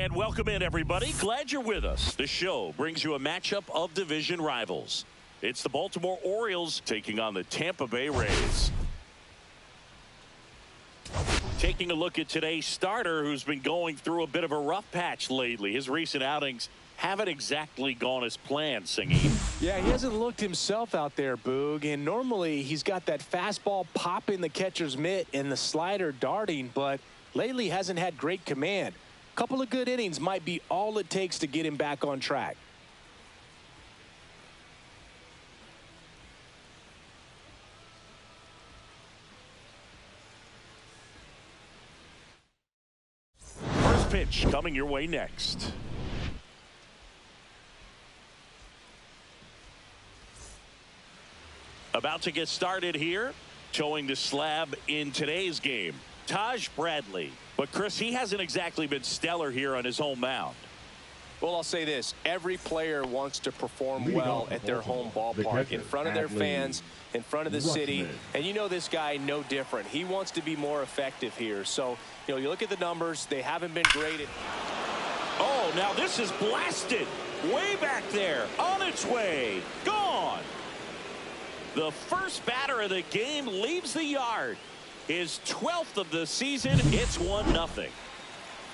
And welcome in, everybody. Glad you're with us. The show brings you a matchup of division rivals. It's the Baltimore Orioles taking on the Tampa Bay Rays. Taking a look at today's starter, who's been going through a bit of a rough patch lately. His recent outings haven't exactly gone as planned, Singy. Yeah, he hasn't looked himself out there, Boog. And normally he's got that fastball popping the catcher's mitt and the slider darting, but lately hasn't had great command. A couple of good innings might be all it takes to get him back on track. First pitch coming your way next. About to get started here, showing the slab in today's game, Taj Bradley. But Chris, he hasn't exactly been stellar here on his home mound. Well, I'll say this. Every player wants to perform well at their home ballpark, in front of their fans, in front of the city. And you know this guy no different. He wants to be more effective here. So, you know, you look at the numbers. They haven't been great at... Oh, now this is blasted. Way back there. On its way. Gone. The first batter of the game leaves the yard. His 12th of the season. It's 1-0.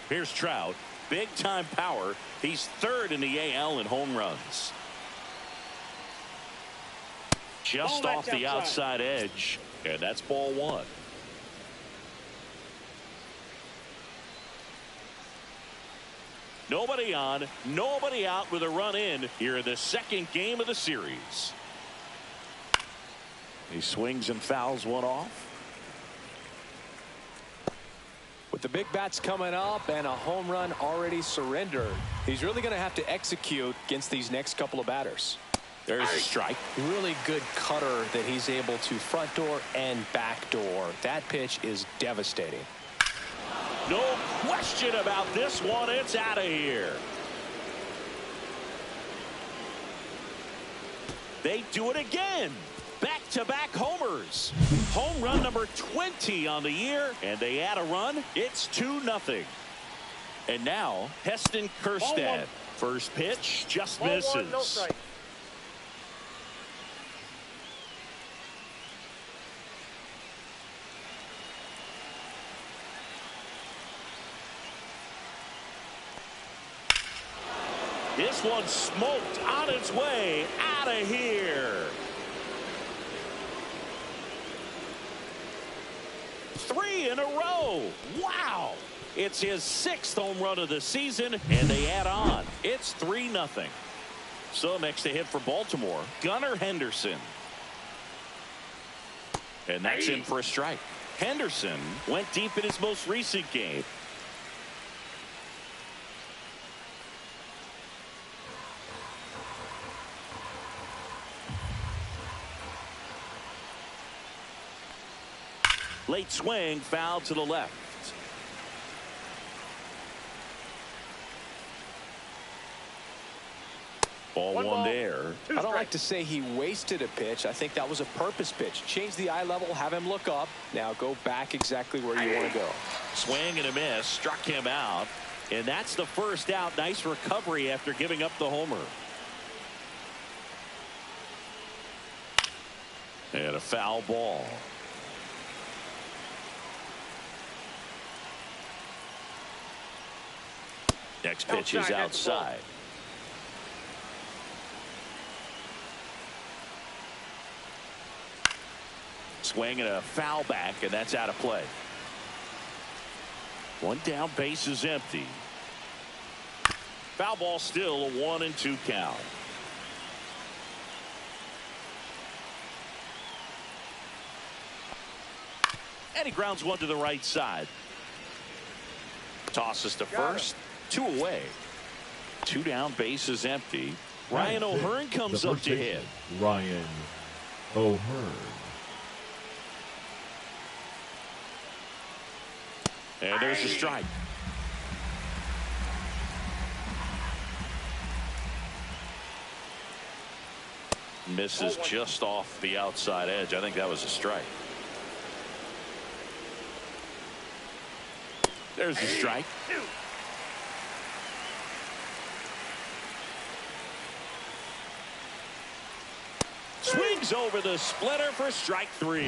Here's Trout. Big time power. He's third in the AL in home runs. Just off the outside edge. And that's ball one. Nobody on, nobody out with a run in here in the second game of the series. He swings and fouls one off. With the big bats coming up and a home run already surrendered, he's really going to have to execute against these next couple of batters. There's a strike. Really good cutter that he's able to front door and back door. That pitch is devastating. No question about this one. It's out of here. They do it again. Back-to-back homers. Home run number 20 on the year, and they add a run. It's 2-0. And now Heston Kjerstad. First pitch just misses. No strike. This one smoked on its way out of here. 3 in a row. Wow. It's his 6th home run of the season, and they add on. It's 3-0. So next to hit for Baltimore, Gunnar Henderson. And that's in for a strike. Henderson went deep in his most recent game. Late swing, foul to the left. Ball one there. I don't like to say he wasted a pitch. I think that was a purpose pitch. Change the eye level, have him look up. Now go back exactly where you want to go. Swing and a miss, struck him out. And that's the first out. Nice recovery after giving up the homer. And a foul ball. Next pitch is outside. Swing and a foul back, and that's out of play. One down, base is empty. Foul ball, still a 1-2 count. And he grounds one to the right side. Tosses to first. 2 away. 2 down, base is empty. Ryan O'Hearn comes up to hit. Ryan O'Hearn. And there's a strike. Misses just off the outside edge. I think that was a strike. There's a strike. Swings over the splitter for strike 3.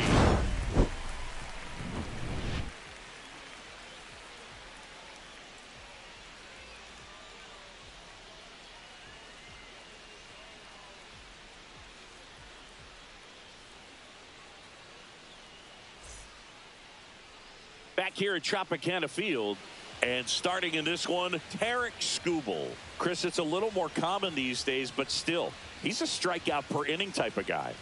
Back here at Tropicana Field, and starting in this one, Tarek Skubal. Chris, it's a little more common these days, but still, he's a strikeout per inning type of guy.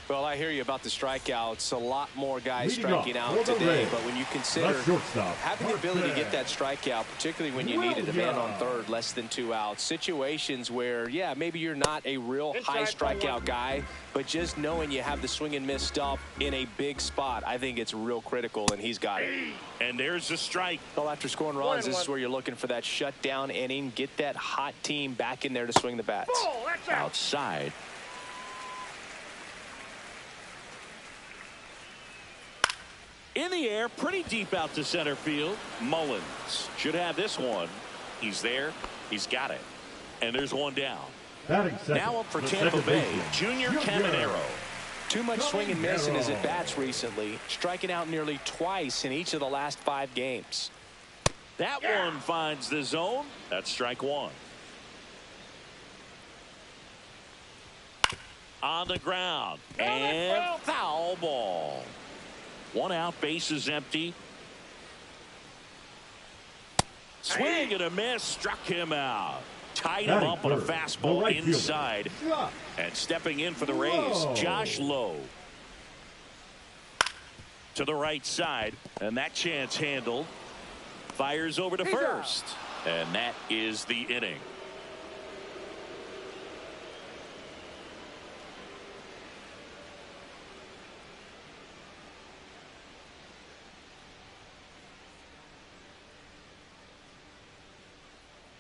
Well, I hear you about the strikeouts. A lot more guys striking out today, but when you consider having the ability to get that strikeout, particularly when you needed a man on third, less than 2 outs, situations where, yeah, maybe you're not a real high strikeout guy, but just knowing you have the swing and miss stuff in a big spot, I think it's real critical, and he's got it. And there's the strike. Well, after scoring runs, this is where you're looking for that shutdown inning, get that hot team back in there to swing the bats. Outside. In the air, pretty deep out to center field. Mullins should have this one. He's there. He's got it. And there's one down. Now up for Tampa Bay, Junior Caminero. Too much swing and miss in his at-bats recently, striking out nearly twice in each of the last 5 games. That one finds the zone. That's strike 1. On the ground. And foul ball. 1 out, bases empty. Swing and a miss, struck him out. Tied him up on a fastball inside. And stepping in for the Rays, Josh Lowe. To the right side, and that chance handled. Fires over to first. And that is the inning.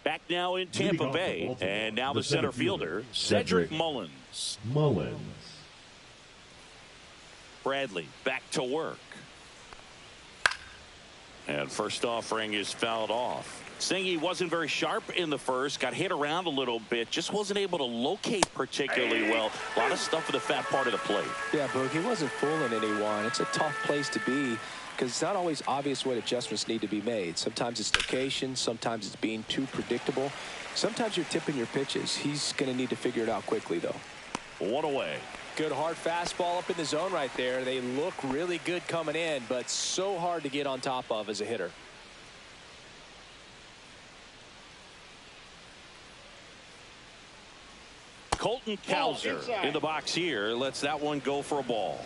Back now in Tampa Bay, and now the center fielder, Cedric Mullins. Bradley back to work. And first offering is fouled off. Singy wasn't very sharp in the first, got hit around a little bit, just wasn't able to locate particularly well. A lot of stuff in the fat part of the plate. Yeah, Boog, he wasn't fooling anyone. It's a tough place to be, because it's not always obvious what adjustments need to be made. Sometimes it's location, sometimes it's being too predictable. Sometimes you're tipping your pitches. He's going to need to figure it out quickly, though. 1 away. Good hard fastball up in the zone right there. They look really good coming in, but so hard to get on top of as a hitter. Colton Cowser in the box here. Lets that one go for a ball.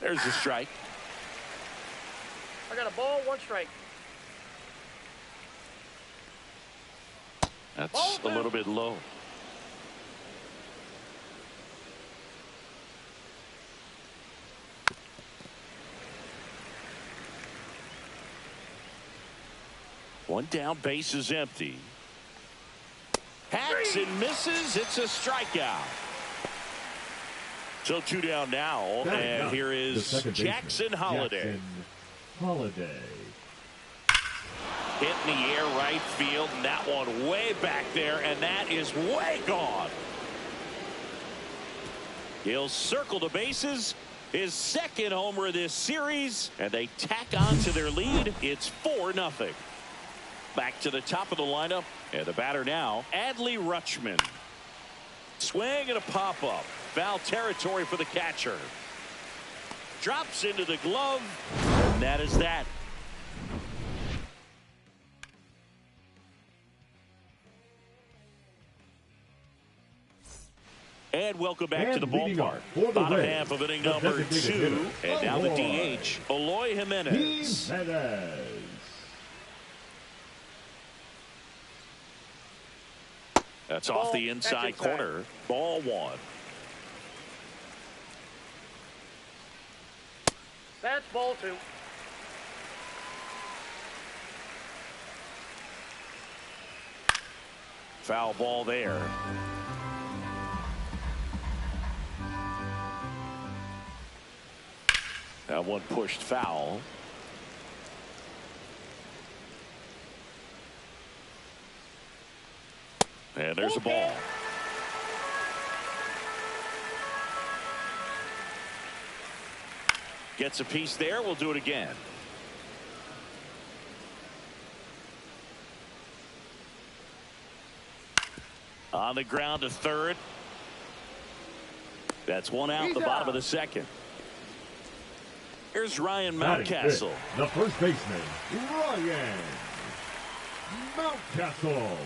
There's the strike. I got a ball, 1 strike. That's a little bit low. One down, base is empty. Hacks and misses. It's a strikeout. So 2 down now, and here is Jackson Holliday. Hit in the air right field, and that one way back there, and that is way gone. He'll circle the bases, his 2nd homer of this series, and they tack on to their lead. It's 4-0. Back to the top of the lineup, and the batter now, Adley Rutschman. Swing and a pop-up. Foul territory for the catcher. Drops into the glove, and that is that. And welcome back to the ballpark. Bottom half of inning number 2, and now the DH, Eloy Jimenez. That's off the inside corner. Ball 1. That's ball 2. Foul ball there. That one pushed foul. And there's a ball. Gets a piece there. We'll do it again. On the ground to third. That's one out. The bottom of the second. Here's Ryan Mountcastle. The first baseman, Ryan Mountcastle.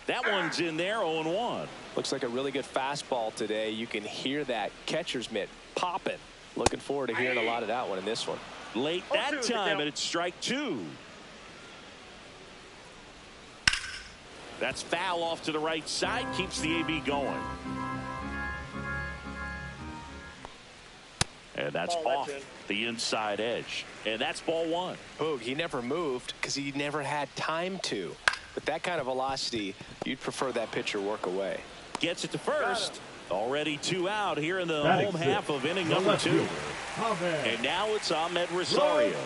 That one's in there, 0-1. Looks like a really good fastball today. You can hear that catcher's mitt popping. Looking forward to hearing a lot of that one in this one. Late that time, and it's strike two. That's foul off to the right side. Keeps the AB going. And that's off the inside edge. And that's ball one. Boog, he never moved because he never had time to. With that kind of velocity, you'd prefer that pitcher work away. Gets it to first. Already two out here in the home half of inning number two. And now it's Ahmed Rosario.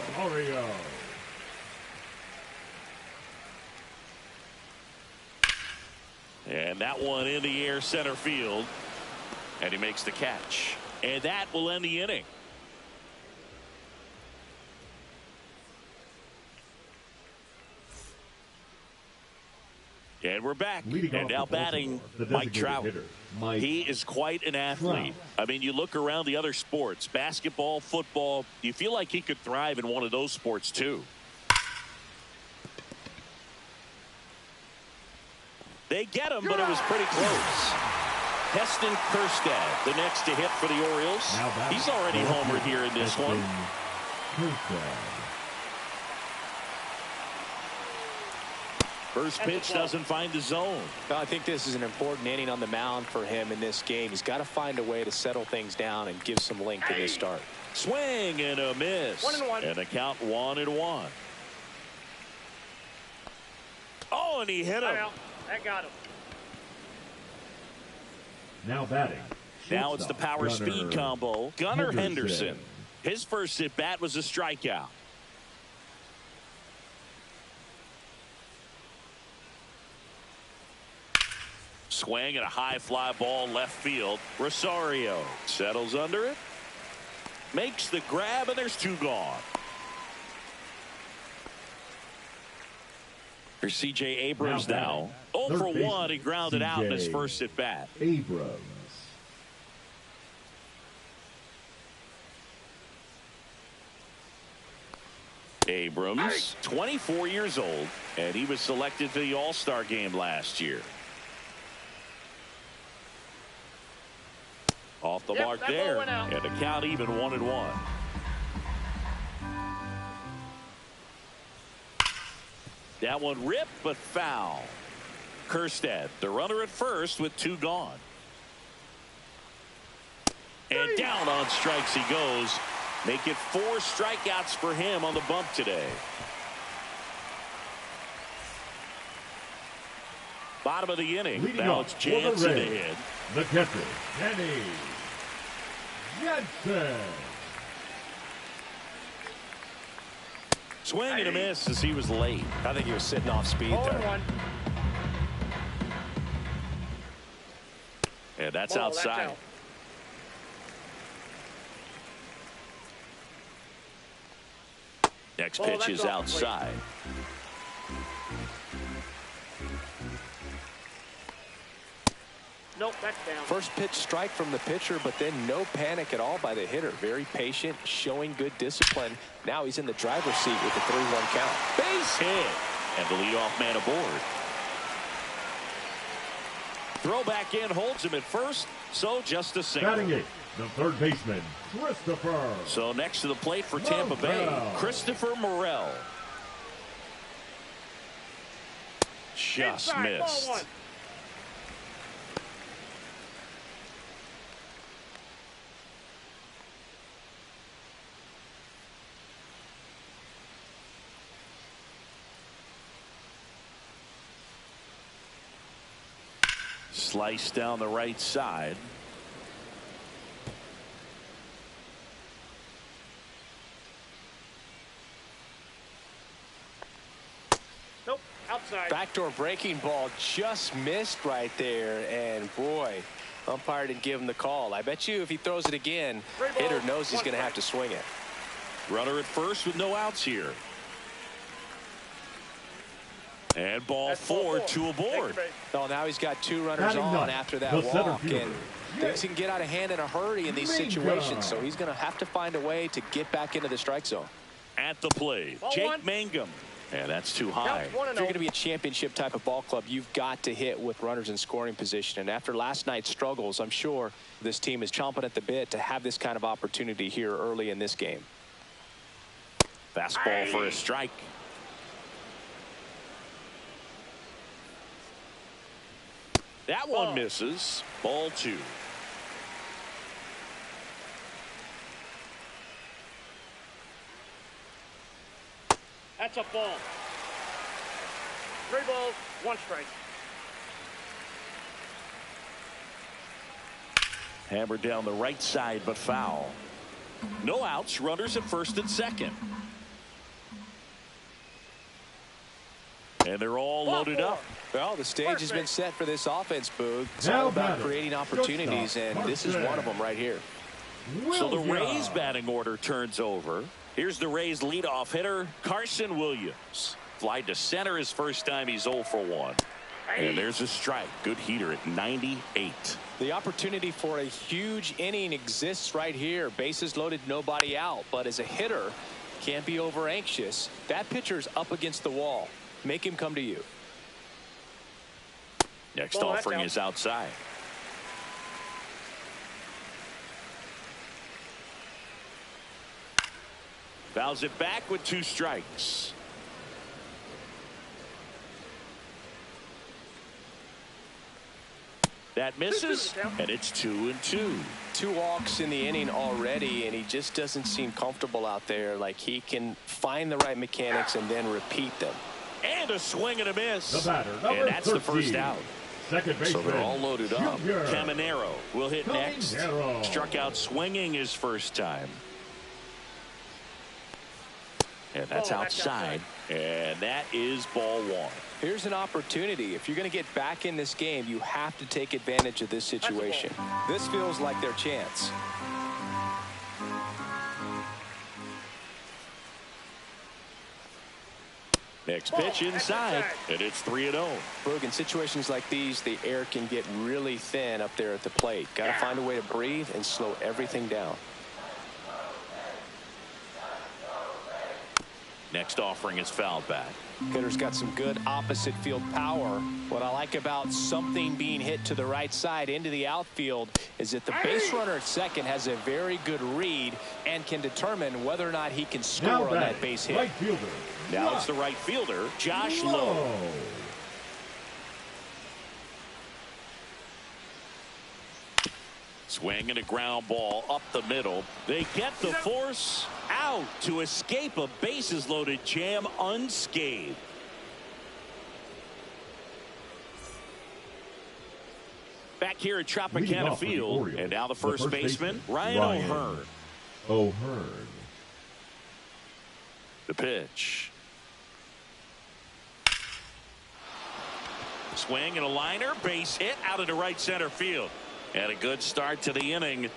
And that one in the air center field. And he makes the catch. And that will end the inning. And we're back. And now batting Mike Trout. He is quite an athlete. I mean, you look around the other sports, basketball, football, you feel like he could thrive in one of those sports too. They get him, but it was pretty close. Heston Kjerstad, the next to hit for the Orioles. He's already homered here in this one. First pitch doesn't find the zone. I think this is an important inning on the mound for him in this game. He's got to find a way to settle things down and give some length in his start. Swing and a miss. 1-1. And a count 1-1. Oh, and he hit him. That got him. Now batting. Now it's the power speed combo. Gunnar Henderson. His first at bat was a strikeout. Swing and a high fly ball left field. Rosario settles under it. Makes the grab, and there's two gone. Here's C.J. Abrams now. 0 for 1. He grounded out in his first at bat. Abrams, 24 years old, and he was selected to the All-Star game last year. Off the mark there, and the count even 1-1. That one ripped, but foul. Kjerstad, the runner at first with two gone. And down on strikes he goes. Make it 4 strikeouts for him on the bump today. Bottom of the inning. Now it's Jansen to hit. The catcher, Danny Jansen. Swing and a miss as he was late. I think he was sitting off speed there. And that's outside. Next pitch is outside. Nope, that's down. First pitch strike from the pitcher, but then no panic at all by the hitter. Very patient, showing good discipline. Now he's in the driver's seat with the 3-1 count. Base hit. And the leadoff man aboard. Throw back in, holds him at first, so just a single. Batting it, the third baseman, Christopher. So next to the plate for Tampa Bay, Christopher Morel. Just inside, missed. ball one. Slice down the right side. Nope. Outside. Backdoor breaking ball just missed right there. And boy, umpire didn't give him the call. I bet you if he throws it again, hitter knows he's going to have to swing it. Runner at first with no outs here. And ball four, two aboard. Oh, now he's got 2 runners on after that walk. And things can get out of hand in a hurry in these situations. So he's going to have to find a way to get back into the strike zone. At the plate, Jake Mangum. And that's too high. If you're going to be a championship type of ball club, you've got to hit with runners in scoring position. And after last night's struggles, I'm sure this team is chomping at the bit to have this kind of opportunity here early in this game. Fastball for a strike. That one misses. Ball 2. That's a ball. 3 balls, 1 strike. Hammered down the right side, but foul. No outs. Runners at first and second. And they're all loaded up. Well, the stage has been set for this offense, Boog. It's all about creating opportunities, and this is one of them right here. So the Rays batting order turns over. Here's the Rays leadoff hitter, Carson Williams. Fly to center his first time. He's 0 for 1. And there's a strike. Good heater at 98. The opportunity for a huge inning exists right here. Bases loaded, nobody out. But as a hitter, can't be over anxious. That pitcher's up against the wall. Make him come to you. Next offering is outside. Fouls it back with 2 strikes. That misses, and it's 2-2. 2 walks in the inning already, and he just doesn't seem comfortable out there. Like he can find the right mechanics and then repeat them. And a swing and a miss. The batter, and that's 13. the first out. Second baseman. So they're all loaded up. Junior. Caminero will hit next. Caminero. Struck out swinging his first time. And that's outside. And that is ball 1. Here's an opportunity. If you're going to get back in this game, you have to take advantage of this situation. This feels like their chance. Next pitch inside, and it's 3-0. Boog, in situations like these, the air can get really thin up there at the plate. Got to find a way to breathe and slow everything down. Next offering is fouled back. Hitter's got some good opposite field power. What I like about something being hit to the right side into the outfield is that the base runner at second has a very good read and can determine whether or not he can score on that base hit. Right fielder. Now it's the right fielder, Josh Lowe. Swing and a ground ball up the middle. They get the force out to escape a bases loaded jam unscathed. Back here at Tropicana Field, and now the first baseman, Ryan O'Hearn. The pitch. Swing and a liner, base hit out into right center field. And a good start to the inning.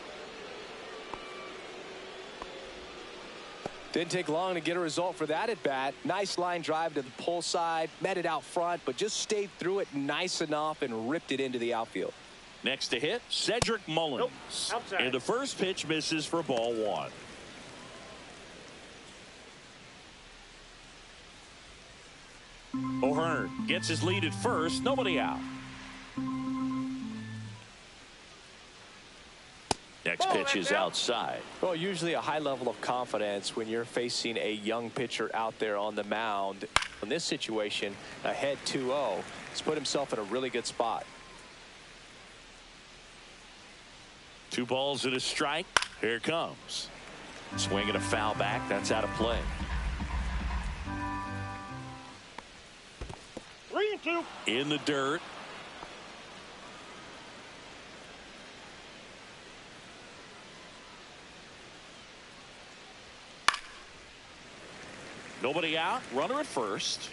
Didn't take long to get a result for that at bat. Nice line drive to the pull side, met it out front, but just stayed through it nice enough and ripped it into the outfield. Next to hit, Cedric Mullins. Outside. And the first pitch misses for ball 1. O'Hearn gets his lead at first, nobody out. Next pitch is outside. Well, usually a high level of confidence when you're facing a young pitcher out there on the mound. In this situation, ahead 2-0, he's put himself in a really good spot. 2 balls and a strike. Here it comes. Swing and a foul back. That's out of play. 3-2. In the dirt. Nobody out. Runner at first.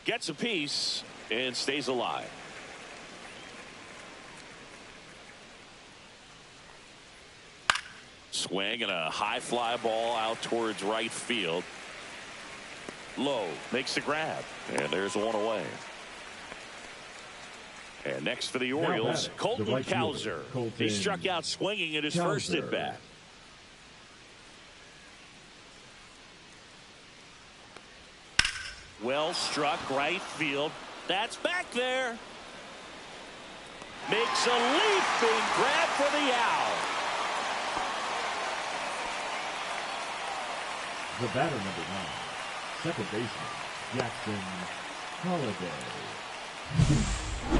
gets a piece and stays alive. Swing and a high fly ball out towards right field. Lowe makes the grab, and there's one away. And next for the Orioles, Colton Cowser. He struck out swinging at his first at bat. Well struck right field. That's back there. Makes a leaping grab for the out. The batter, number 9, second baseman, Jackson Holliday.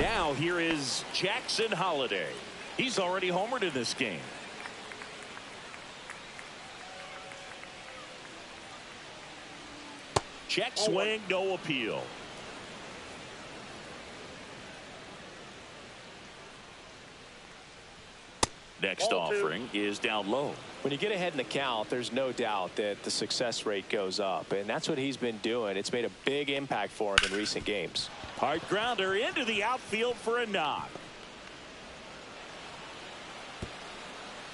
Now here is Jackson Holliday. He's already homered in this game. Check swing, no appeal. Next offering is down low. When you get ahead in the count, there's no doubt that the success rate goes up, and that's what he's been doing. It's made a big impact for him in recent games. Hard grounder into the outfield for a knock.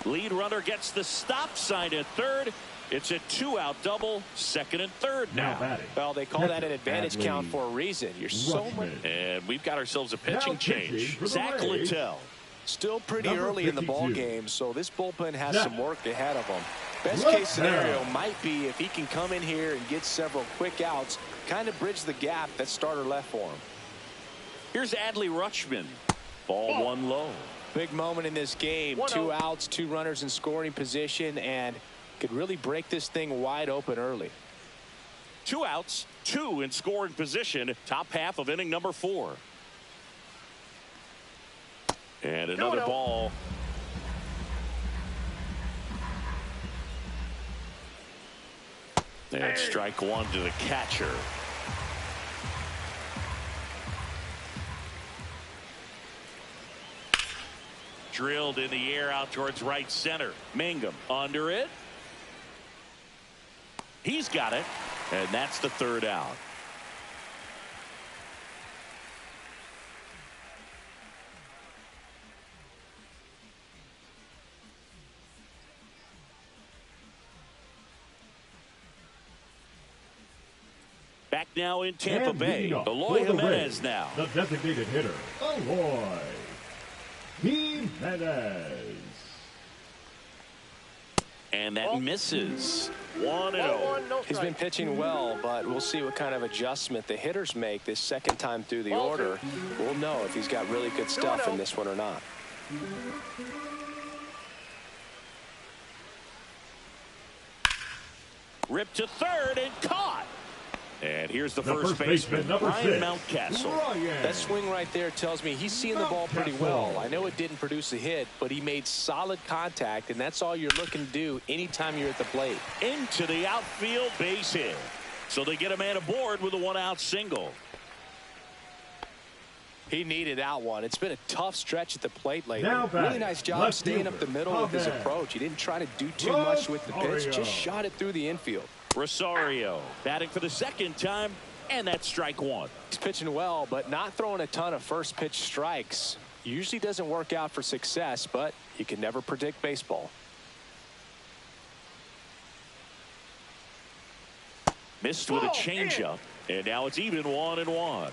Lead runner gets the stop sign at third. It's a 2-out double, second and third now. Well, they call that an advantage count for a reason. You're so much. And we've got ourselves a pitching change. Zach Littell. Still pretty early in the ball game, so this bullpen has some work ahead of them. Best case scenario might be if he can come in here and get several quick outs, kind of bridge the gap that starter left for him. Here's Adley Rutschman. Ball one low. Big moment in this game. 2 outs, 2 runners in scoring position, and could really break this thing wide open early. 2 outs, 2 in scoring position. Top half of inning number 4. And another ball. And strike one to the catcher. Drilled in the air out towards right center. Mangum under it. He's got it. And that's the 3rd out. Back now in Tampa Bay. Eloy Jimenez now. The designated hitter, Eloy Jimenez. And that misses. 1-0. He's been pitching well, but we'll see what kind of adjustment the hitters make this second time through the order. We'll know if he's got really good stuff in this one or not. Ripped to third and caught. And here's the first baseman, Ryan Mountcastle. That swing right there tells me he's seeing the ball pretty well. I know it didn't produce a hit, but he made solid contact, and that's all you're looking to do anytime you're at the plate. Into the outfield, base hit. So they get a man aboard with a 1-out single. He needed that one. It's been a tough stretch at the plate lately. Really nice job staying up the middle with his approach. He didn't try to do too much with the pitch, just shot it through the infield. Rosario batting for the second time, and that's strike one. He's pitching well, but not throwing a ton of first pitch strikes. Usually doesn't work out for success, but you can never predict baseball. Missed with a changeup, and now it's even 1-1.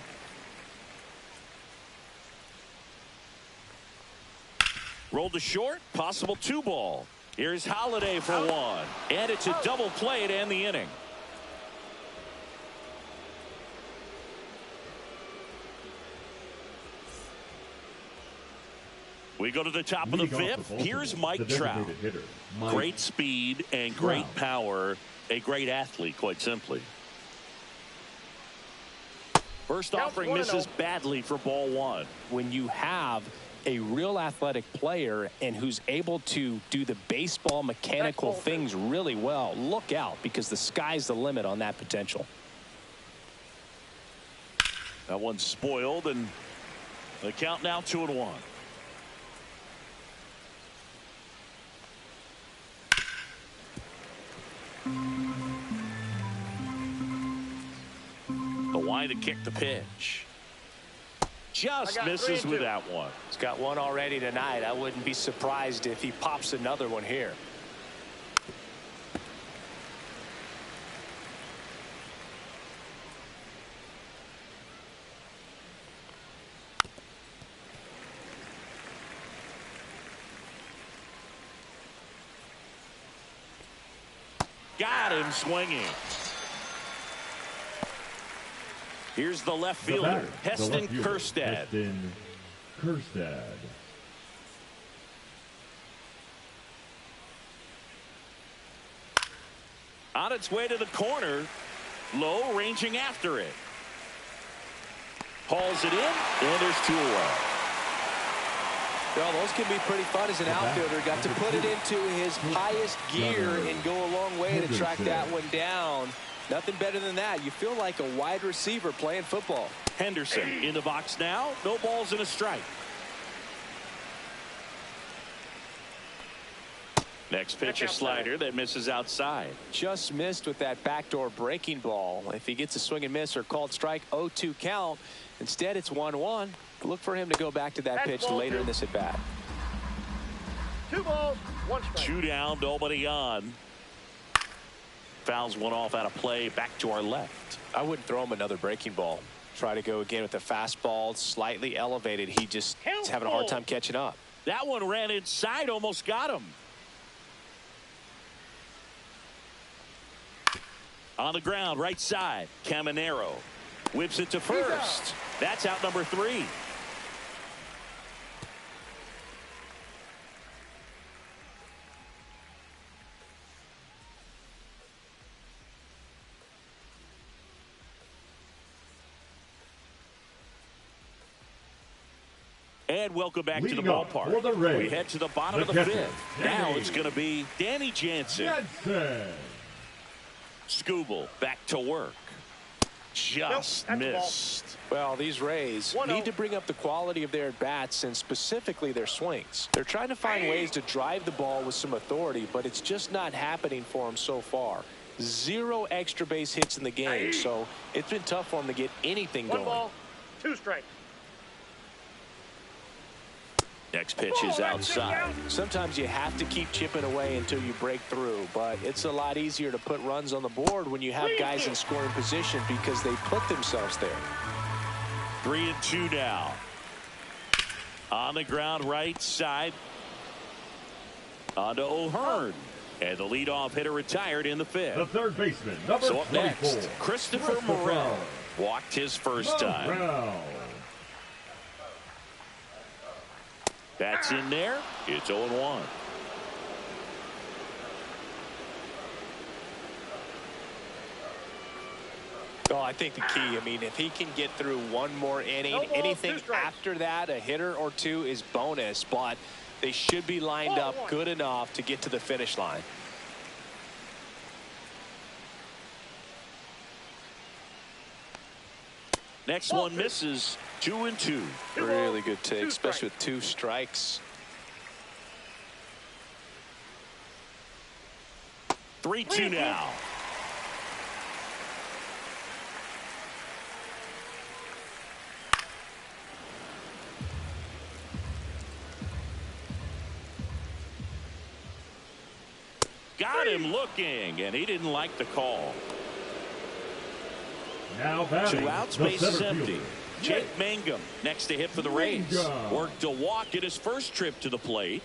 Rolled to short, possible 2-ball. Here's Holliday for 1, and it's a double play to end the inning. We go to the top of the 5th. Here's Mike Trout. Great speed and great power. A great athlete, quite simply. First offering misses badly for ball 1. When you have a real athletic player and who's able to do the baseball mechanical things really well, look out, because the sky's the limit on that potential. That one's spoiled, and the count now 2-1. The line to kick the pitch. Just misses with that one. He's got one already tonight. I wouldn't be surprised if he pops another one here. Got him swinging. Here's the left fielder, Heston Kjerstad. Heston Kjerstad. On its way to the corner. Low, ranging after it. Hauls it in, and there's 2 away. Well, those can be pretty fun as an outfielder. Got to put it into his highest gear and go a long way to track that one down. Nothing better than that. You feel like a wide receiver playing football. Henderson in the box now. No balls and a strike. Next pitch, a slider that misses outside. Just missed with that backdoor breaking ball. If he gets a swing and miss or called strike, 0-2 count. Instead, it's 1-1. Look for him to go back to that pitch later in this at bat. 2 balls, 1 strike. 2 down, nobody on. Fouls one off out of play. Back to our left. I wouldn't throw him another breaking ball. Try to go again with the fastball, slightly elevated. He just is having a hard time catching up. That one ran inside, almost got him. On the ground, right side, Caminero whips it to first. That's out number 3. And welcome back to the ballpark. We head to the bottom of the 5th. Now it's going to be Danny Jansen. Skubal back to work. Just missed. Well, these Rays need to bring up the quality of their at-bats and specifically their swings. They're trying to find ways to drive the ball with some authority, but it's just not happening for them so far. 0 extra base hits in the game, so it's been tough for them to get anything going. 1 ball, 2 strikes. Next pitch is outside. Sometimes you have to keep chipping away until you break through, but it's a lot easier to put runs on the board when you have guys in scoring position because they put themselves there. 3-2 now. On the ground, right side. On to O'Hearn. And the leadoff hitter retired in the 5th. The third baseman, number so up next, 24, Christopher Morel. Walked his first time. That's in there. It's 0-1. Oh, I think the key, I mean, if he can get through one more inning, anything after that, a hitter or 2 is bonus, but they should be lined up good enough to get to the finish line. Next one misses. 2-2. Really good take, especially with 2 strikes. 3-2 now. Got him looking, and he didn't like the call. Now 2 outs, base is empty. Jake Mangum next to hit for the Rays. Worked a walk at his first trip to the plate.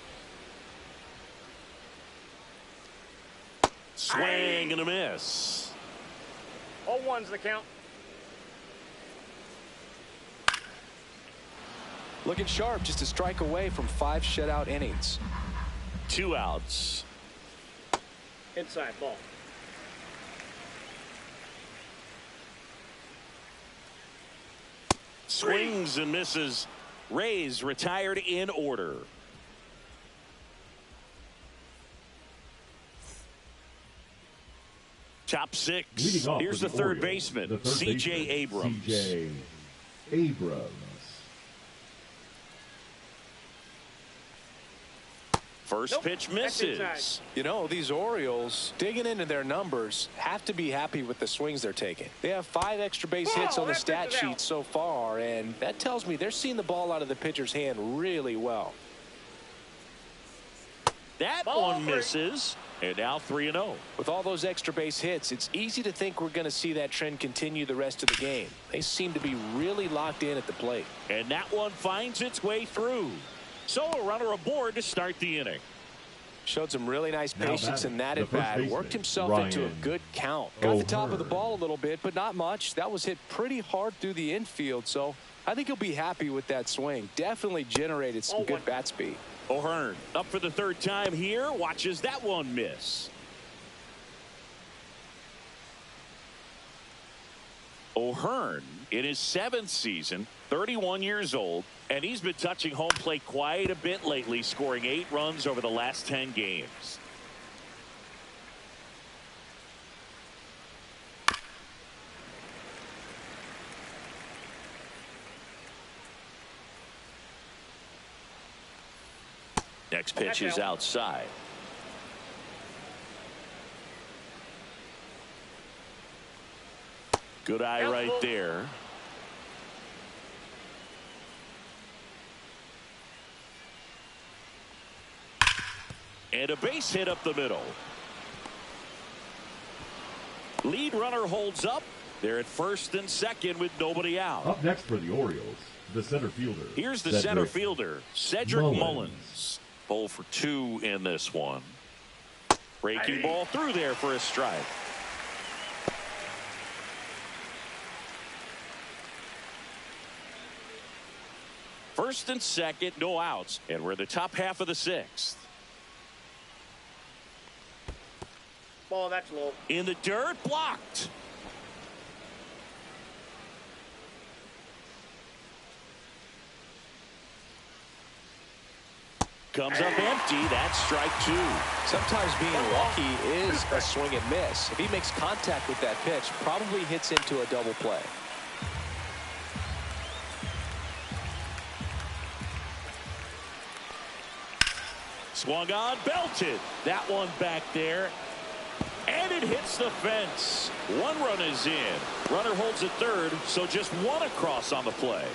Swing and a miss. 0-1's the count. Looking sharp, just a strike away from 5 shutout innings. 2 outs. Inside ball. Swings and misses. Rays retired in order. Top 6. Here's the third baseman, C.J. Abrams. C.J. Abrams. First pitch misses. You know, these Orioles, digging into their numbers, have to be happy with the swings they're taking. They have 5 extra base hits on the stat sheet so far, and that tells me they're seeing the ball out of the pitcher's hand really well. That one misses, and now 3-0. With all those extra base hits, it's easy to think we're going to see that trend continue the rest of the game. They seem to be really locked in at the plate. And that one finds its way through. So a runner aboard to start the inning. Showed some really nice patience in that at bat. Worked himself into a good count. Got the top of the ball a little bit, but not much. That was hit pretty hard through the infield, so I think he'll be happy with that swing. Definitely generated some good bat speed. O'Hearn up for the 3rd time here. Watches that one miss. O'Hearn in his 7th season, 31 years old, and he's been touching home plate quite a bit lately, scoring 8 runs over the last 10 games. Next pitch is outside. Good eye right there. And a base hit up the middle. Lead runner holds up. They're at 1st and 2nd with nobody out. Up next for the Orioles, the center fielder. Here's the center fielder, Cedric Mullins. 0 for 2 in this one. Breaking ball through there for a strike. First and 2nd, no outs, and we're in the top half of the 6th. Ball, that's low. In the dirt, blocked. Comes up empty. That's strike 2. Sometimes being lucky is a swing and miss. If he makes contact with that pitch, probably hits into a double play. Swung on, belted. That one back there. And it hits the fence. 1 run is in. Runner holds at 3rd, so just 1 across on the play.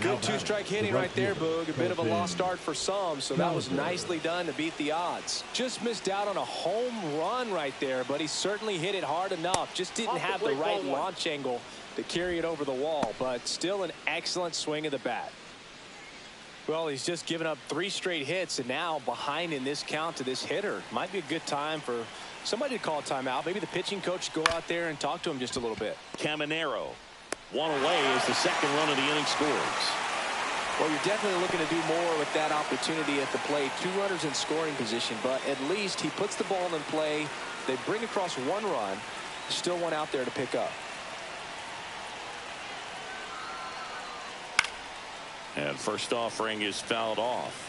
Good 2-strike hitting right there, Boog. A bit of a lost start for some, so that was nicely done to beat the odds. Just missed out on a home run right there, but he certainly hit it hard enough. Just didn't have the right launch angle to carry it over the wall, but still an excellent swing of the bat. Well, he's just given up 3 straight hits, and now behind in this count to this hitter. Might be a good time for somebody to call a timeout. Maybe the pitching coach go out there and talk to him just a little bit. Caminero, 1 away as the 2nd run of the inning scores. Well, you're definitely looking to do more with that opportunity at the plate. 2 runners in scoring position, but at least he puts the ball in play. They bring across 1 run. Still 1 out there to pick up. And first offering is fouled off.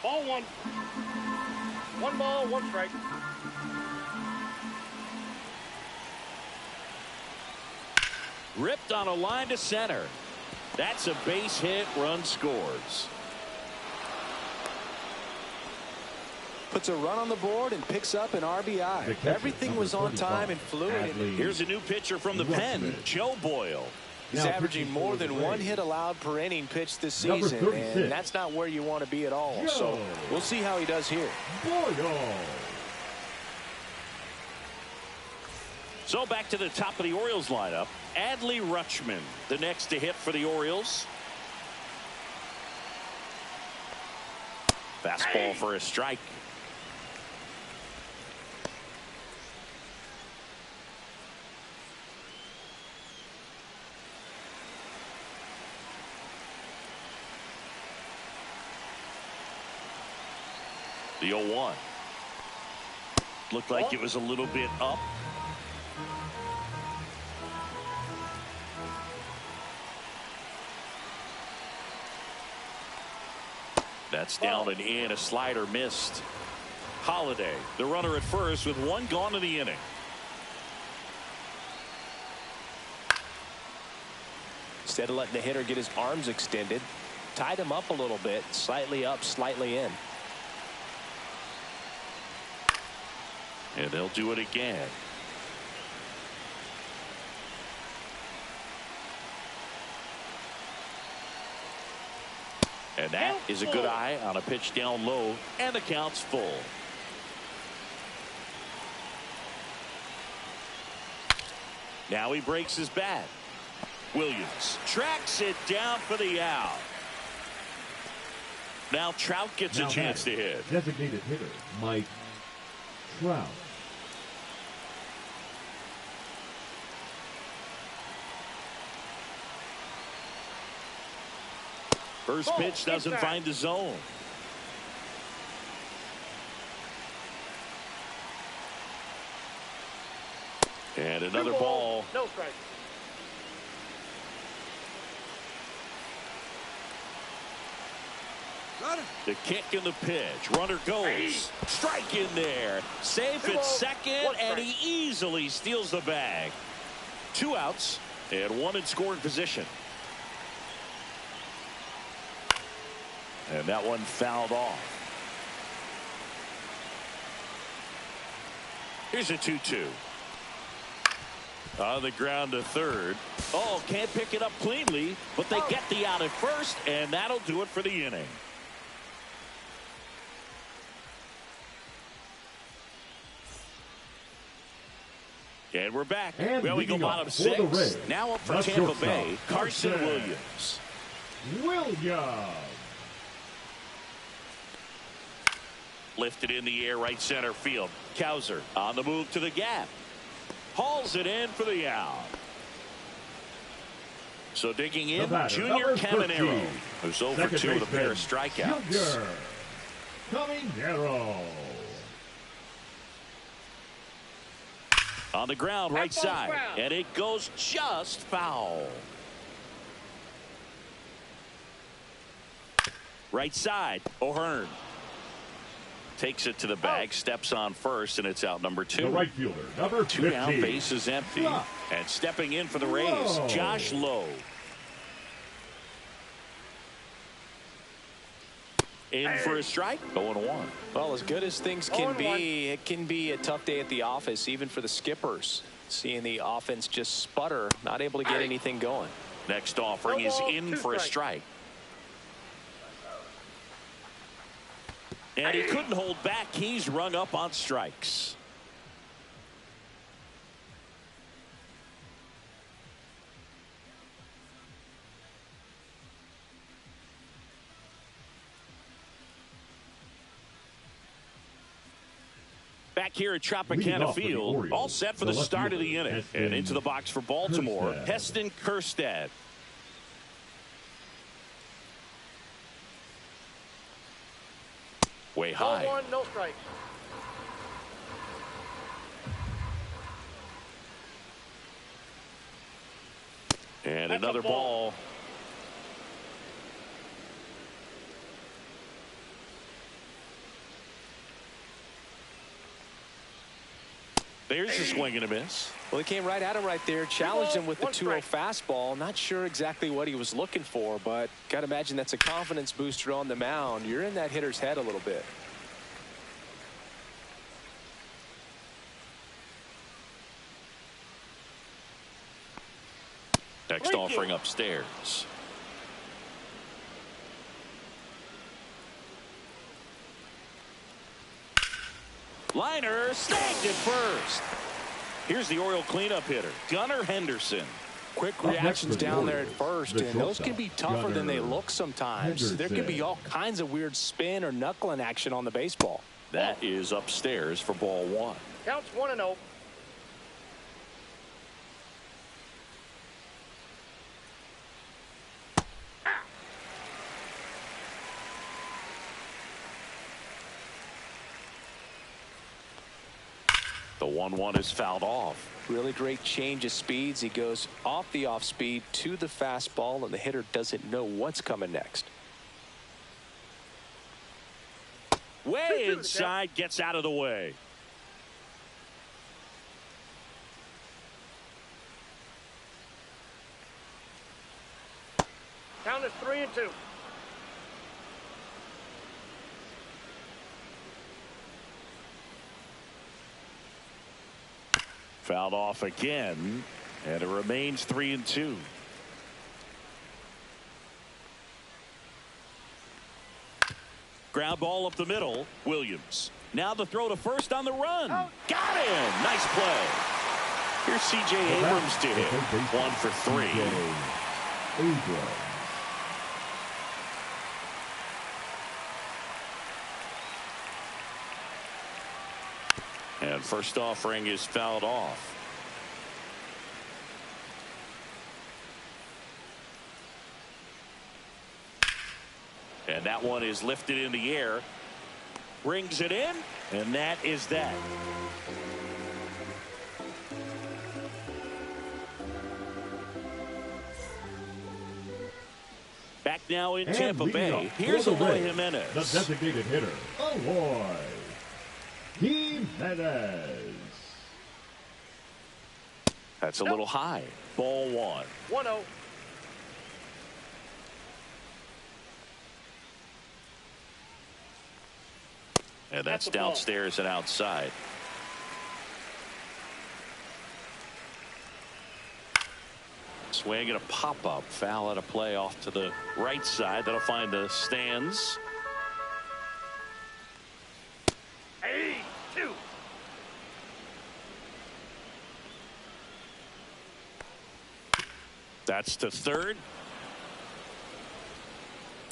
Ball 1. 1 ball, 1 strike. Ripped on a line to center. That's a base hit. Run scores. Puts a run on the board and picks up an RBI. Everything was on time and fluid. Here's a new pitcher from the pen, Joe Boyle. He's averaging more than 1 hit allowed per inning pitched this season, and that's not where you want to be at all. So we'll see how he does here. So back to the top of the Orioles lineup. Adley Rutschman, the next to hit for the Orioles. Fastball for a strike. The 0-1. Looked like it was a little bit up. That's down and in. A slider missed. Holiday, the runner at first with 1 gone in the inning. Instead of letting the hitter get his arms extended, tied him up a little bit, slightly up, slightly in. And they'll do it again. And that is a good eye on a pitch down low, and the count's full. Now he breaks his bat. Williams tracks it down for the out. Now Trout gets a chance to hit. Designated hitter, Mike Trout. First pitch doesn't find the zone. And another ball. No strike. The kick and the pitch. Runner goes. Strike in there. Safe at second, and he easily steals the bag. 2 outs and 1 in scoring position. And that one fouled off. Here's a 2-2. On the ground to third. Oh, can't pick it up cleanly, but they get the out at first, and that'll do it for the inning. And we're back. Well, we go bottom 6. Now up for Tampa Bay, Carson Williams. Lifted in the air, right center field. Cowser on the move to the gap. Hauls it in for the out. So digging in, Junior Caminero, who's over 2 with a pair of strikeouts. Caminero. On the ground, right side, and it goes just foul. Right side, O'Hearn takes it to the bag, steps on first, and it's out number 2. The right fielder, number 15. 2 down, base is empty. And stepping in for the Rays, Josh Lowe. In for a strike, 0-1. Well, as good as things can be, it can be a tough day at the office, even for the skippers. Seeing the offense just sputter, not able to get anything going. Next offering is in for a strike. And he couldn't hold back. He's rung up on strikes. Back here at Tropicana Field, all set for the start of the inning. And into the box for Baltimore, Heston Kjerstad. Way high. 1, no strike. And another ball. There's a swing and a miss. Well, he came right at him right there, challenged him with the 2-0 fastball. Not sure exactly what he was looking for, but got to imagine that's a confidence booster on the mound. You're in that hitter's head a little bit. Next offering upstairs. Liner snagged it first. Here's the Oriole cleanup hitter, Gunnar Henderson. Quick reactions down there at first, and those can be tougher than they look sometimes. There can be all kinds of weird spin or knuckling action on the baseball. That is upstairs for ball 1. Counts 1-0. The 1-1 is fouled off. Really great change of speeds. He goes off the off speed to the fastball, and the hitter doesn't know what's coming next. Way inside, gets out of the way. 3-2. Fouled off again, and it remains 3-2. Ground ball up the middle. Williams. Now the throw to first on the run. Oh. Got him. Nice play. Here's C.J. Abrams to hit. 1 for 3. Abrams. And first offering is fouled off. And that one is lifted in the air. Brings it in, and that is that. Back now in Tampa Bay. Here's Eloy Jimenez. The designated hitter, Eloy Jimenez. That's a little high. Ball 1. 1-0. And that's downstairs and outside. Swing and a pop-up. Foul at a play off to the right side. That'll find the stands. 2. That's to third.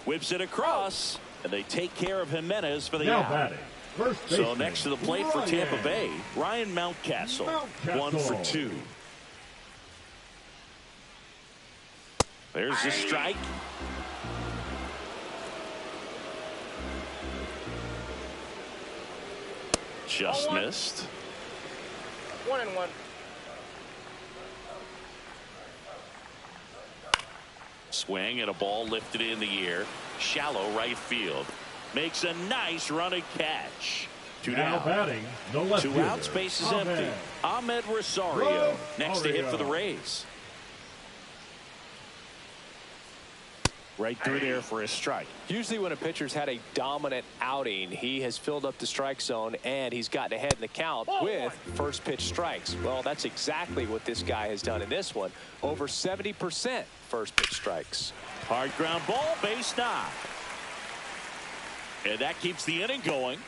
Whips it across. And they take care of Jimenez for the Now out. batting, first So baseman, next to the plate for Tampa Bay, Ryan Mountcastle. 1 for 2. There's the strike. Just missed. 1-1. Swing and a ball lifted in the air. Shallow right field. Makes a nice running catch. 2 now down. batting, the left 2 fielder, out. Space is Ahmed. empty. Ahmed Rosario next to hit for the Rays. Right through there for a strike. Usually when a pitcher's had a dominant outing, he has filled up the strike zone and he's gotten ahead in the count with first pitch strikes. Well, that's exactly what this guy has done in this one. Over 70% first pitch strikes. Hard ground ball, base knock. And that keeps the inning going.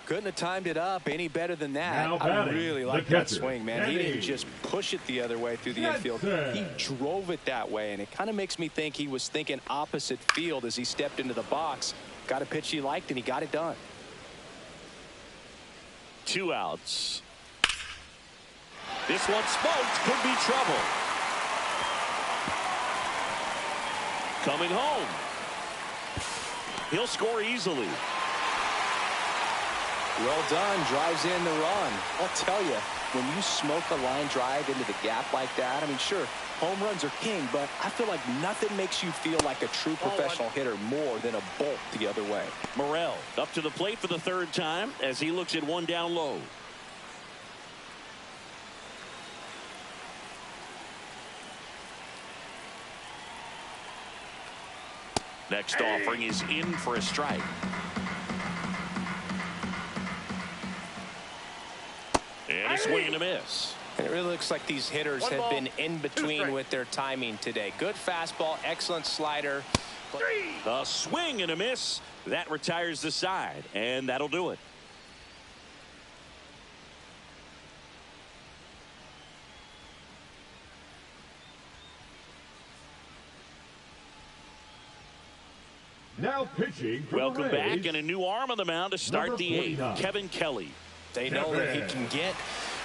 Couldn't have timed it up any better than that. Now I batting, really like the that catcher, swing, man. He Eddie. didn't just push it the other way through the infield. He drove it that way, and it kind of makes me think he was thinking opposite field as he stepped into the box. Got a pitch he liked, and he got it done. 2 outs. This one smoked. Could be trouble. Coming home. He'll score easily. Well done. Drives in the run. I'll tell you, when you smoke a line drive into the gap like that, I mean, sure, home runs are king, but I feel like nothing makes you feel like a true professional hitter more than a bolt the other way. Morel up to the plate for the 3rd time as he looks at 1 down low. Next offering is in for a strike. And a swing and a miss. And it really looks like these hitters have been in between with their timing today. Good fastball, excellent slider. A swing and a miss. That retires the side, and that'll do it. Now pitching for Welcome the Rays, back, and a new arm on the mound to start number the 8th. 49. Kevin Kelly. They know that he can get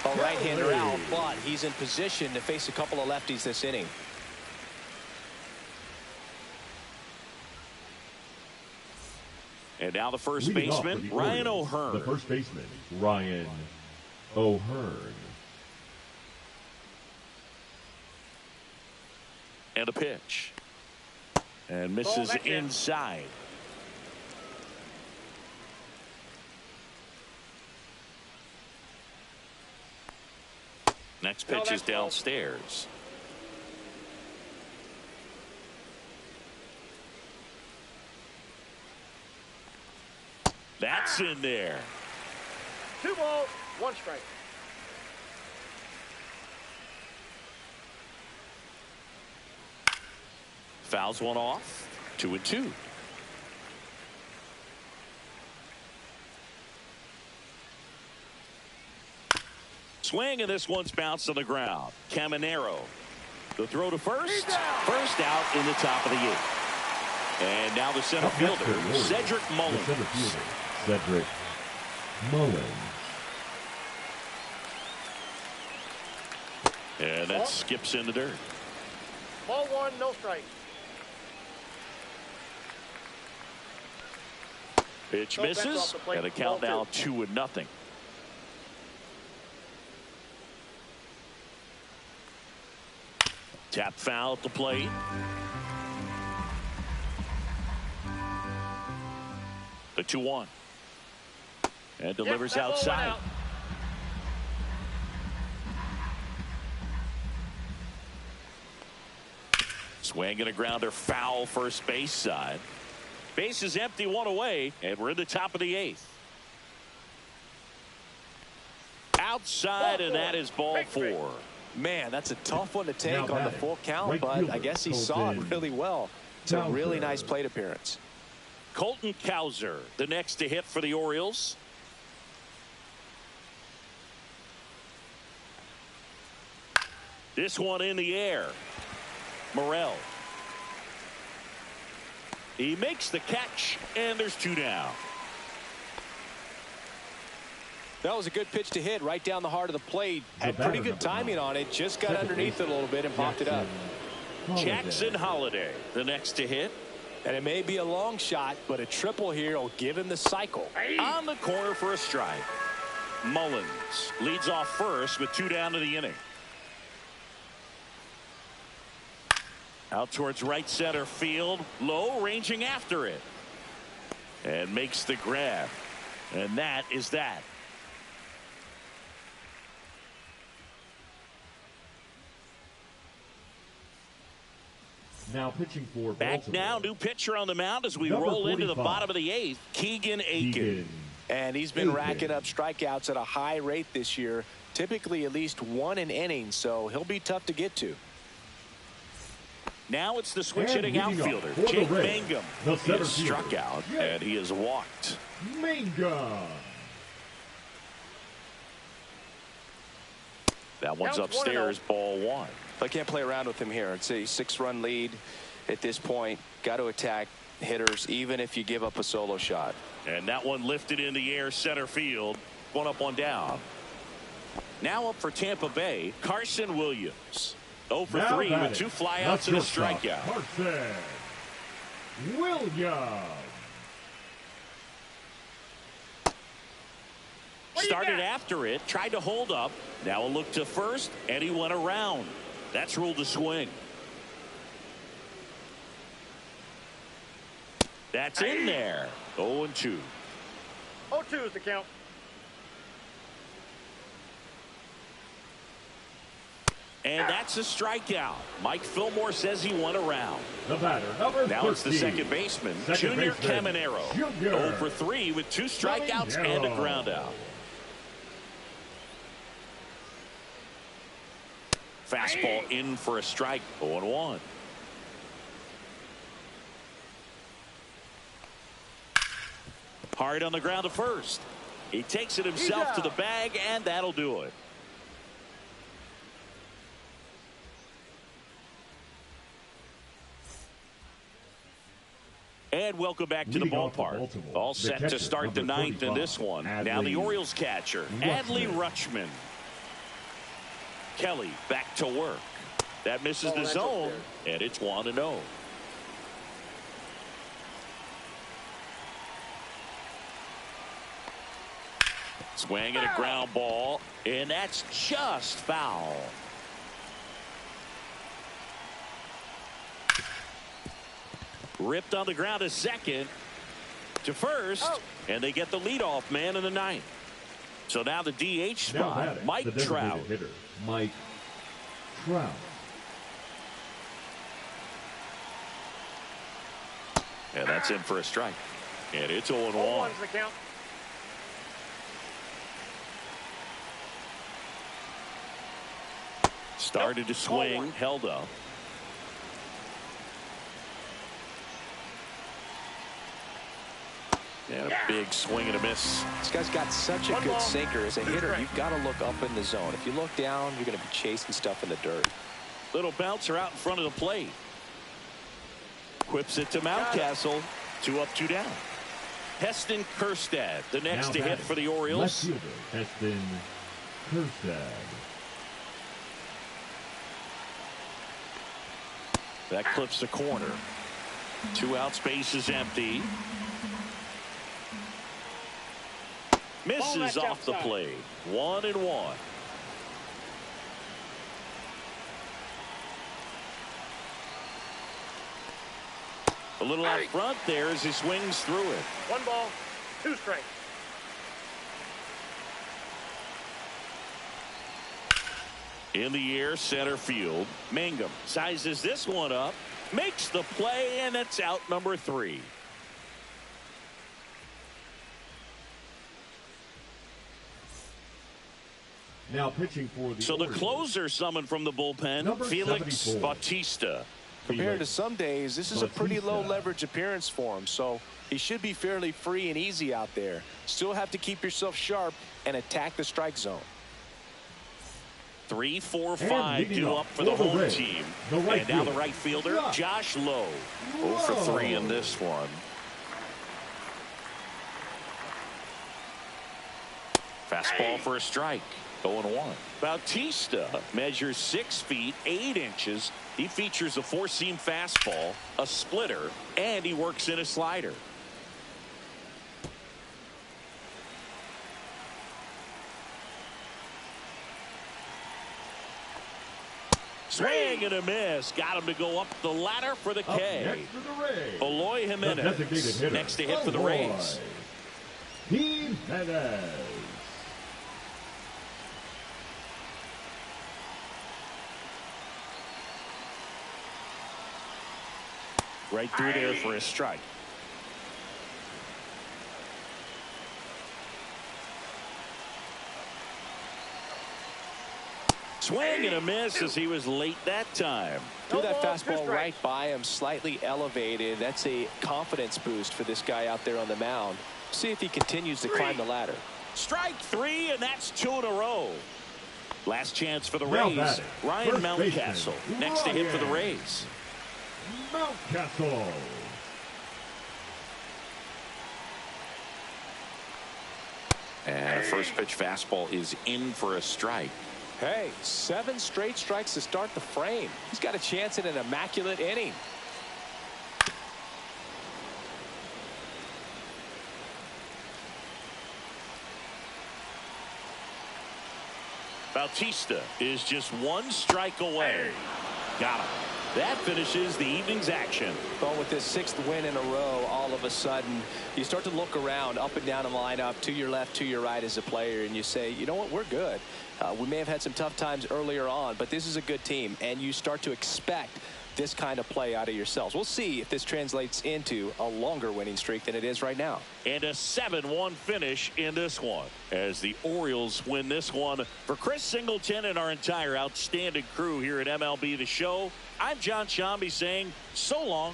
a right-hander out, but he's in position to face a couple of lefties this inning. And now the first Leading off baseman, for the Ryan Orioles, O'Hearn. The first baseman, Ryan O'Hearn. And a pitch. And misses inside. Next pitch is downstairs. That's in there. 2 balls, 1 strike. Fouls one off. 2-2. Swing, and this one's bounced on the ground. Caminero. The throw to first. First out in the top of the 8th. And now the center fielder, Cedric Mullins. Cedric Mullins. And that skips in the dirt. Ball 1, no strike. Pitch misses, and the count now 2-0. Tap foul at the plate. The 2-1. And delivers outside. Swing and a grounder foul first base side. Base is empty, 1 away, and we're in the top of the 8th. Outside, and that is ball 4. Man, that's a tough one to take on the full count, but I guess he saw it really well. It's a really nice plate appearance. Colton Cowser, the next to hit for the Orioles. This one in the air. Morel. He makes the catch, and there's 2 down. That was a good pitch to hit right down the heart of the plate. Had pretty good timing on it. Just got underneath it a little bit and popped it up. Jackson Holiday, the next to hit. And it may be a long shot, but a triple here will give him the cycle. On the corner for a strike. Mullins leads off first with 2 down to the inning. Out towards right center field. Low, ranging after it. And makes the grab. And that is that. Now pitching for Back Baltimore. now, new pitcher on the mound as we Number roll into the 45. bottom of the 8th. Keegan Aiken. And he's been racking up strikeouts at a high rate this year. Typically at least 1 an inning, so he'll be tough to get to. Now it's the switch hitting outfielder, Jake Mangum. He is struck out, and he is walked. Mangum. That one's upstairs, ball 1. I can't play around with him here. It's a 6-run lead at this point. Got to attack hitters, even if you give up a solo shot. And that one lifted in the air, center field. 1 up, 1 down. Now up for Tampa Bay, Carson Williams. 0 for 3 with 2 flyouts and a strikeout. Carson Williams. Started after it, tried to hold up. Now a look to first, and he went around. That's ruled a swing. That's in there. 0-2. 0-2 is the count. And that's a strikeout. Mike Fillmore says he went around. The batter, number now 13. It's the second baseman, Junior Caminero. 0 for 3 with 2 strikeouts and a ground out. Fastball in for a strike. 0-1. Hard on the ground to first. He takes it himself to the bag, and that'll do it. And welcome back to the ballpark. All set to start the 9th in this one. Now the Orioles catcher, Adley Rutschman. Kelly back to work. That misses the zone, and it's 1-0. Swing and a ground ball, and that's just foul. Ripped on the ground to second, to first, and they get the leadoff man in the 9th. So now the DH spot, Mike Trout. Hitter, Mike Trout. And that's in for a strike. And it's 0-1. 0-1's the count. Started to swing, held up. And a big swing and a miss. This guy's got such a One good ball, sinker. As a two hitter, strikes. you've got to look up in the zone. If you look down, you're going to be chasing stuff in the dirt. Little bouncer out in front of the plate. Quips it to Mountcastle. 2 up, 2 down. Heston Kjerstad, the next to hit for the Orioles. Left fielder, Heston Kjerstad. That clips the corner. 2 out, space is empty. Misses off the plate. 1-1. A little out front there as he swings through it. 1 ball, 2 strikes. In the air, center field. Mangum sizes this one up, makes the play, and that's out number 3. Now pitching for the So the Orioles. closer summoned from the bullpen, Number Felix 74. Bautista. Compared to some days, this is a pretty Bautista. low leverage appearance for him, so he should be fairly free and easy out there. Still have to keep yourself sharp and attack the strike zone. 3, 4, And 5 leading due up up for the for the home Reds, team. the right And now the fielder, right fielder, Josh Lowe. 0 for 3 in this one. Fastball for a strike. 0-1. Bautista measures 6 feet 8 inches. He features a 4-seam fastball, a splitter, and he works in a slider. Swing and a miss. Got him to go up the ladder for the Up K. next for the Rays. Eloy The Jimenez designated hitter, next to hit for the Eloy Rays. Jimenez. Right through there for a strike. Swing and a miss as he was late that time. Threw that No ball, 2 fastball strikes. right by him, slightly elevated. That's a confidence boost for this guy out there on the mound. See if he continues to climb the ladder. Strike 3, and that's 2 in a row. Last chance for the Now Rays. batting, Ryan first Mountcastle baseman, next to hit for the Ryan Rays. Mountcastle. And a first pitch fastball is in for a strike. Hey, 7 straight strikes to start the frame. He's got a chance at an immaculate inning. Bautista is just 1 strike away. Got him. That finishes the evening's action. But with this 6th win in a row, all of a sudden, you start to look around up and down the lineup, to your left, to your right as a player, and you say, you know what, we're good. We may have had some tough times earlier on, but this is a good team, and you start to expect this kind of play out of yourselves. We'll see if this translates into a longer winning streak than it is right now. And a 7-1 finish in this one as the Orioles win this one. For Chris Singleton and our entire outstanding crew here at MLB The Show, I'm John Shambi saying so long